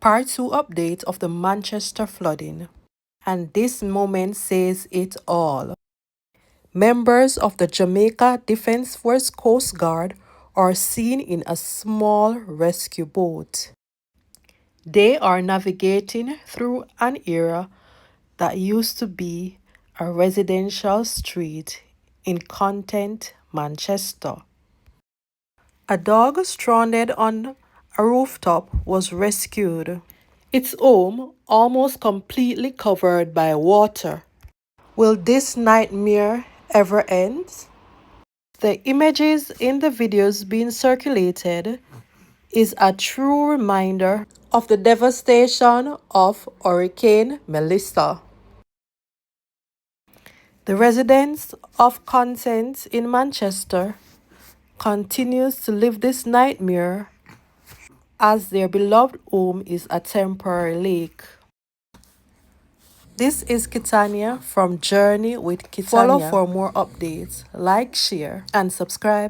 Part 2 update of the Manchester flooding. And this moment says it all. Members of the Jamaica Defence Force Coast Guard are seen in a small rescue boat. They are navigating through an area that used to be a residential street in Content, Manchester. A dog stranded on a rooftop was rescued, its home almost completely covered by water. Will this nightmare ever end? The images in the videos being circulated is a true reminder of the devastation of Hurricane Melissa. The residents of Content in Manchester continues to live this nightmare as their beloved home is a temporary lake. This is Kitania from Journey with Kitania. Follow for more updates, like, share, and subscribe.